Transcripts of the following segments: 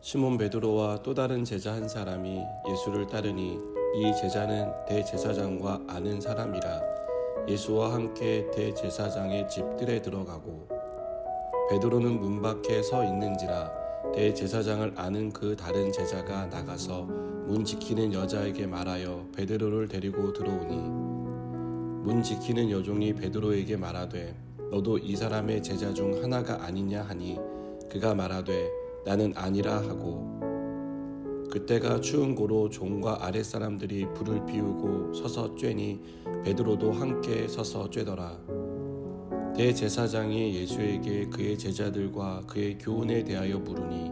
시몬 베드로와 또 다른 제자 한 사람이 예수를 따르니 이 제자는 대제사장과 아는 사람이라 예수와 함께 대제사장의 집들에 들어가고 베드로는 문 밖에 서 있는지라 대제사장을 아는 그 다른 제자가 나가서 문 지키는 여자에게 말하여 베드로를 데리고 들어오니 문 지키는 여종이 베드로에게 말하되 너도 이 사람의 제자 중 하나가 아니냐 하니 그가 말하되 나는 아니라 하고 그때가 추운 고로 종과 아랫사람들이 불을 피우고 서서 쬐니 베드로도 함께 서서 쬐더라. 대제사장이 예수에게 그의 제자들과 그의 교훈에 대하여 물으니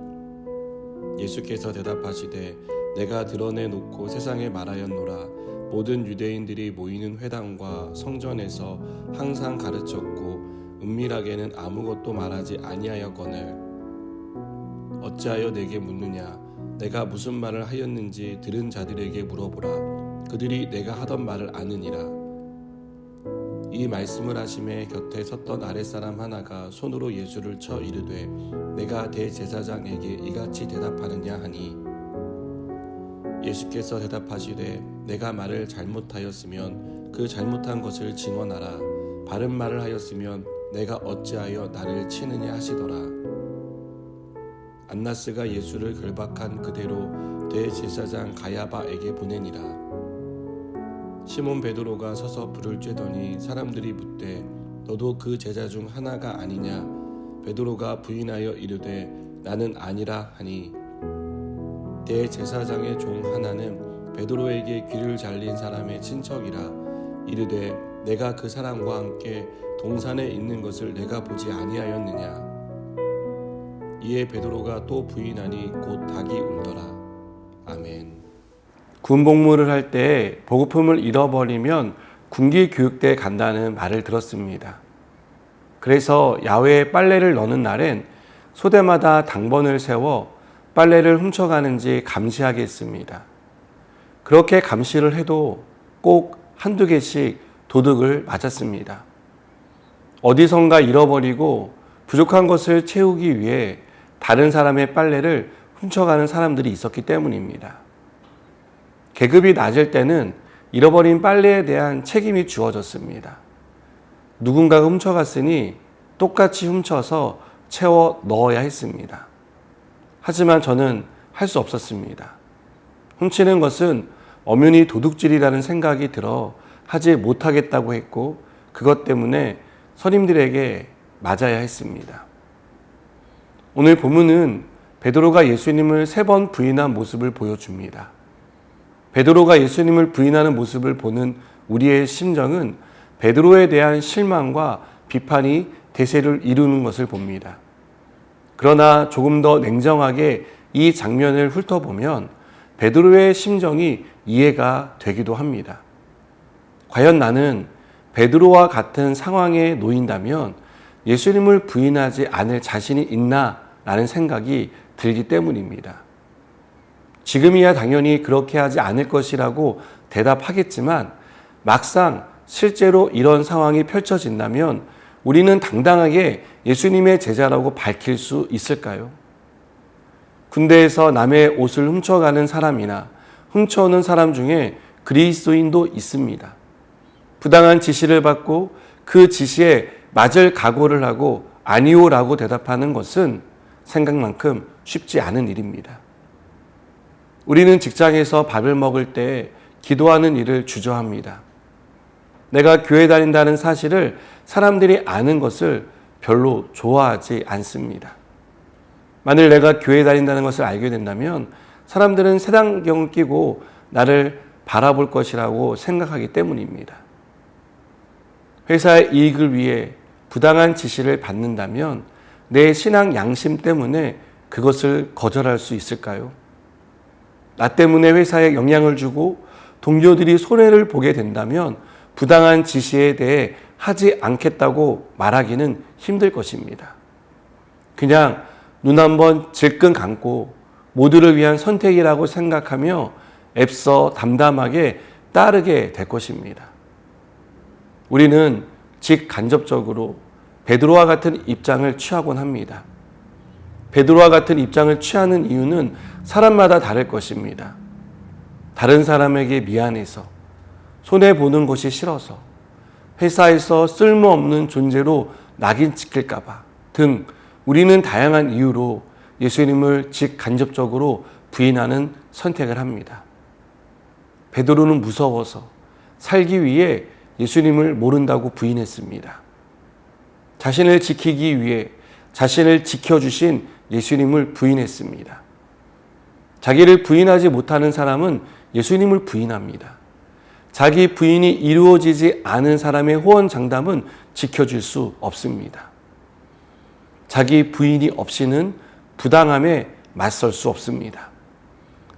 예수께서 대답하시되 내가 드러내놓고 세상에 말하였노라. 모든 유대인들이 모이는 회당과 성전에서 항상 가르쳤고 은밀하게는 아무것도 말하지 아니하였거늘 어찌하여 내게 묻느냐. 내가 무슨 말을 하였는지 들은 자들에게 물어보라. 그들이 내가 하던 말을 아느니라. 이 말씀을 하심에 곁에 섰던 아랫사람 하나가 손으로 예수를 쳐 이르되 내가 대제사장에게 이같이 대답하느냐 하니 예수께서 대답하시되 내가 말을 잘못하였으면 그 잘못한 것을 증언하라. 바른 말을 하였으면 내가 어찌하여 나를 치느냐 하시더라. 안나스가 예수를 결박한 그대로 대제사장 가야바에게 보내니라. 시몬 베드로가 서서 불을 쬐더니 사람들이 묻되 너도 그 제자 중 하나가 아니냐. 베드로가 부인하여 이르되 나는 아니라 하니 대제사장의 종 하나는 베드로에게 귀를 잘린 사람의 친척이라 이르되 내가 그 사람과 함께 동산에 있는 것을 내가 보지 아니하였느냐. 이에 베드로가 또 부인하니 곧 닭이 울더라. 아멘. 군 복무를 할 때 보급품을 잃어버리면 군기 교육대에 간다는 말을 들었습니다. 그래서 야외에 빨래를 넣는 날엔 소대마다 당번을 세워 빨래를 훔쳐가는지 감시하게 했습니다. 그렇게 감시를 해도 꼭 한두 개씩 도둑을 맞았습니다. 어디선가 잃어버리고 부족한 것을 채우기 위해 다른 사람의 빨래를 훔쳐가는 사람들이 있었기 때문입니다. 계급이 낮을 때는 잃어버린 빨래에 대한 책임이 주어졌습니다. 누군가가 훔쳐갔으니 똑같이 훔쳐서 채워 넣어야 했습니다. 하지만 저는 할 수 없었습니다. 훔치는 것은 엄연히 도둑질이라는 생각이 들어 하지 못하겠다고 했고 그것 때문에 선임들에게 맞아야 했습니다. 오늘 본문은 베드로가 예수님을 3번 부인한 모습을 보여줍니다. 베드로가 예수님을 부인하는 모습을 보는 우리의 심정은 베드로에 대한 실망과 비판이 대세를 이루는 것을 봅니다. 그러나 조금 더 냉정하게 이 장면을 훑어보면 베드로의 심정이 이해가 되기도 합니다. 과연 나는 베드로와 같은 상황에 놓인다면 예수님을 부인하지 않을 자신이 있나? 라는 생각이 들기 때문입니다. 지금이야 당연히 그렇게 하지 않을 것이라고 대답하겠지만 막상 실제로 이런 상황이 펼쳐진다면 우리는 당당하게 예수님의 제자라고 밝힐 수 있을까요? 군대에서 남의 옷을 훔쳐가는 사람이나 훔쳐오는 사람 중에 그리스도인도 있습니다. 부당한 지시를 받고 그 지시에 맞을 각오를 하고 아니오라고 대답하는 것은 생각만큼 쉽지 않은 일입니다. 우리는 직장에서 밥을 먹을 때 기도하는 일을 주저합니다. 내가 교회 다닌다는 사실을 사람들이 아는 것을 별로 좋아하지 않습니다. 만일 내가 교회 다닌다는 것을 알게 된다면 사람들은 색안경을 끼고 나를 바라볼 것이라고 생각하기 때문입니다. 회사의 이익을 위해 부당한 지시를 받는다면 내 신앙 양심 때문에 그것을 거절할 수 있을까요? 나 때문에 회사에 영향을 주고 동료들이 손해를 보게 된다면 부당한 지시에 대해 하지 않겠다고 말하기는 힘들 것입니다. 그냥 눈 한번 질끈 감고 모두를 위한 선택이라고 생각하며 애써 담담하게 따르게 될 것입니다. 우리는 직간접적으로 베드로와 같은 입장을 취하곤 합니다. 베드로와 같은 입장을 취하는 이유는 사람마다 다를 것입니다. 다른 사람에게 미안해서, 손해보는 것이 싫어서, 회사에서 쓸모없는 존재로 낙인 찍힐까 봐 등 우리는 다양한 이유로 예수님을 직간접적으로 부인하는 선택을 합니다. 베드로는 무서워서 살기 위해 예수님을 모른다고 부인했습니다. 자신을 지키기 위해 자신을 지켜주신 예수님을 부인했습니다. 자기를 부인하지 못하는 사람은 예수님을 부인합니다. 자기 부인이 이루어지지 않은 사람의 호언장담은 지켜줄 수 없습니다. 자기 부인이 없이는 부당함에 맞설 수 없습니다.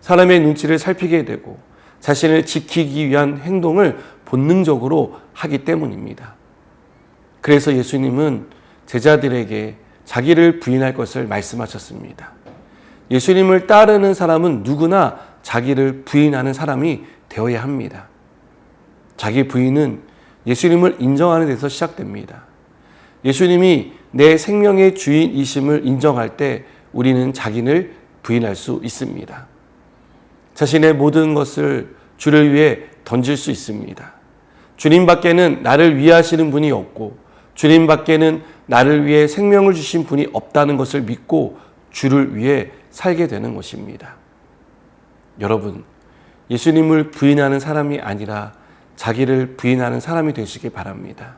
사람의 눈치를 살피게 되고 자신을 지키기 위한 행동을 본능적으로 하기 때문입니다. 그래서 예수님은 제자들에게 자기를 부인할 것을 말씀하셨습니다. 예수님을 따르는 사람은 누구나 자기를 부인하는 사람이 되어야 합니다. 자기 부인은 예수님을 인정하는 데서 시작됩니다. 예수님이 내 생명의 주인이심을 인정할 때 우리는 자기를 부인할 수 있습니다. 자신의 모든 것을 주를 위해 던질 수 있습니다. 주님 밖에는 나를 위하시는 분이 없고 주님 밖에는 나를 위해 생명을 주신 분이 없다는 것을 믿고 주를 위해 살게 되는 것입니다. 여러분, 예수님을 부인하는 사람이 아니라 자기를 부인하는 사람이 되시기 바랍니다.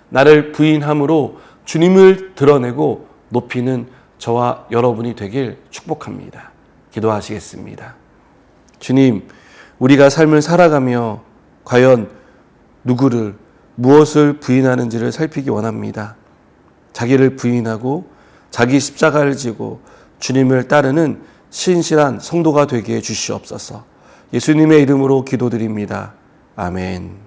나를 부인함으로 주님을 드러내고 높이는 저와 여러분이 되길 축복합니다. 기도하시겠습니다. 주님, 우리가 삶을 살아가며 과연 누구를, 무엇을 부인하는지를 살피기 원합니다. 자기를 부인하고 자기 십자가를 지고 주님을 따르는 신실한 성도가 되게 해 주시옵소서. 예수님의 이름으로 기도드립니다. 아멘.